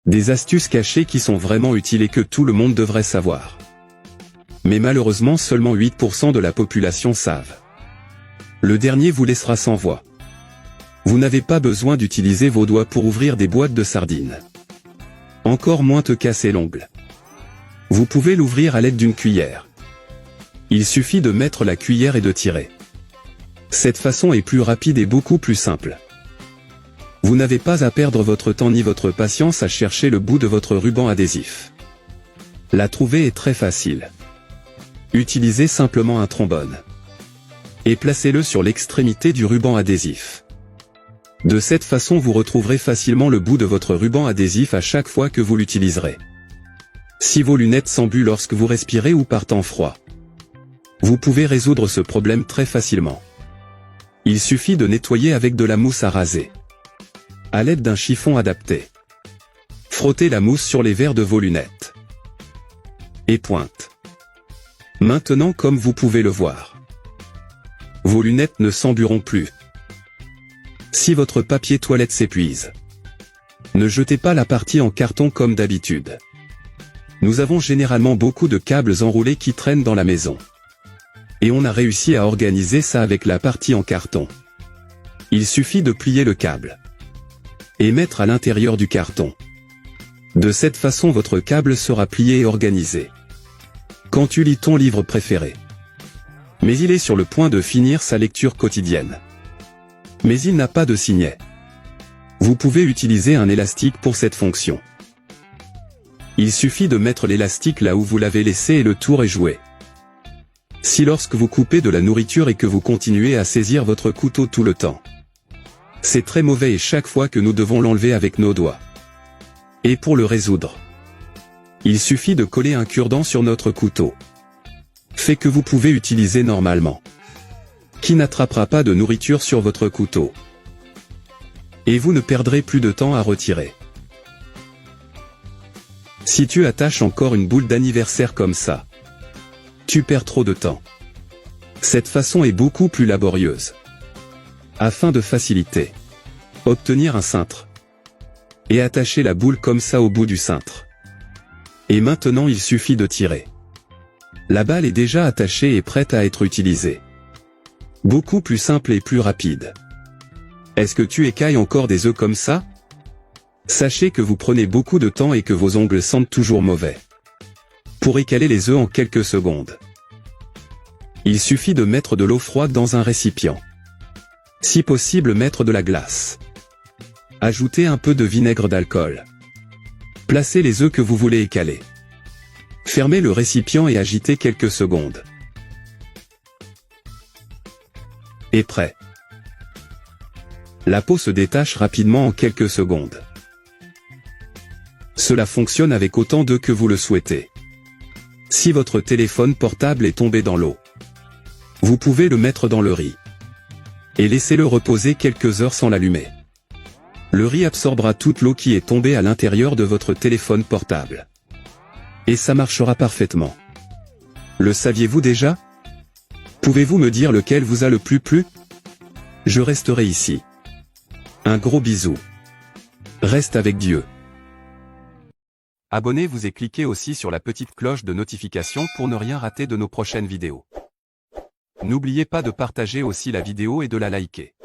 Des astuces cachées qui sont vraiment utiles et que tout le monde devrait savoir. Mais malheureusement seulement 8% de la population savent. Le dernier vous laissera sans voix. Vous n'avez pas besoin d'utiliser vos doigts pour ouvrir des boîtes de sardines. Encore moins te casser l'ongle. Vous pouvez l'ouvrir à l'aide d'une cuillère. Il suffit de mettre la cuillère et de tirer. Cette façon est plus rapide et beaucoup plus simple. Vous n'avez pas à perdre votre temps ni votre patience à chercher le bout de votre ruban adhésif. La trouver est très facile. Utilisez simplement un trombone. Et placez-le sur l'extrémité du ruban adhésif. De cette façon vous retrouverez facilement le bout de votre ruban adhésif à chaque fois que vous l'utiliserez. Si vos lunettes s'embuent lorsque vous respirez ou par temps froid, vous pouvez résoudre ce problème très facilement. Il suffit de nettoyer avec de la mousse à raser. À l'aide d'un chiffon adapté. Frottez la mousse sur les verres de vos lunettes. Et pointe. Maintenant comme vous pouvez le voir, vos lunettes ne s'embueront plus. Si votre papier toilette s'épuise, ne jetez pas la partie en carton comme d'habitude. Nous avons généralement beaucoup de câbles enroulés qui traînent dans la maison. Et on a réussi à organiser ça avec la partie en carton. Il suffit de plier le câble et mettre à l'intérieur du carton. De cette façon votre câble sera plié et organisé. Quand tu lis ton livre préféré, mais il est sur le point de finir sa lecture quotidienne, mais il n'a pas de signet, vous pouvez utiliser un élastique pour cette fonction. Il suffit de mettre l'élastique là où vous l'avez laissé et le tour est joué. Si lorsque vous coupez de la nourriture et que vous continuez à saisir votre couteau tout le temps, c'est très mauvais et chaque fois que nous devons l'enlever avec nos doigts. Et pour le résoudre, il suffit de coller un cure-dent sur notre couteau. Fait que vous pouvez utiliser normalement. Qui n'attrapera pas de nourriture sur votre couteau. Et vous ne perdrez plus de temps à retirer. Si tu attaches encore une boule d'anniversaire comme ça, tu perds trop de temps. Cette façon est beaucoup plus laborieuse. Afin de faciliter, obtenir un cintre. Et attacher la boule comme ça au bout du cintre. Et maintenant il suffit de tirer. La balle est déjà attachée et prête à être utilisée. Beaucoup plus simple et plus rapide. Est-ce que tu écailles encore des œufs comme ça? Sachez que vous prenez beaucoup de temps et que vos ongles sentent toujours mauvais. Pour écaler les œufs en quelques secondes, il suffit de mettre de l'eau froide dans un récipient. Si possible mettre de la glace. Ajoutez un peu de vinaigre d'alcool. Placez les œufs que vous voulez écaler. Fermez le récipient et agitez quelques secondes. Et prêt. La peau se détache rapidement en quelques secondes. Cela fonctionne avec autant d'œufs que vous le souhaitez. Si votre téléphone portable est tombé dans l'eau, vous pouvez le mettre dans le riz. Et laissez-le reposer quelques heures sans l'allumer. Le riz absorbera toute l'eau qui est tombée à l'intérieur de votre téléphone portable. Et ça marchera parfaitement. Le saviez-vous déjà? Pouvez-vous me dire lequel vous a le plus plu? Je resterai ici. Un gros bisou. Reste avec Dieu. Abonnez-vous et cliquez aussi sur la petite cloche de notification pour ne rien rater de nos prochaines vidéos. N'oubliez pas de partager aussi la vidéo et de la liker.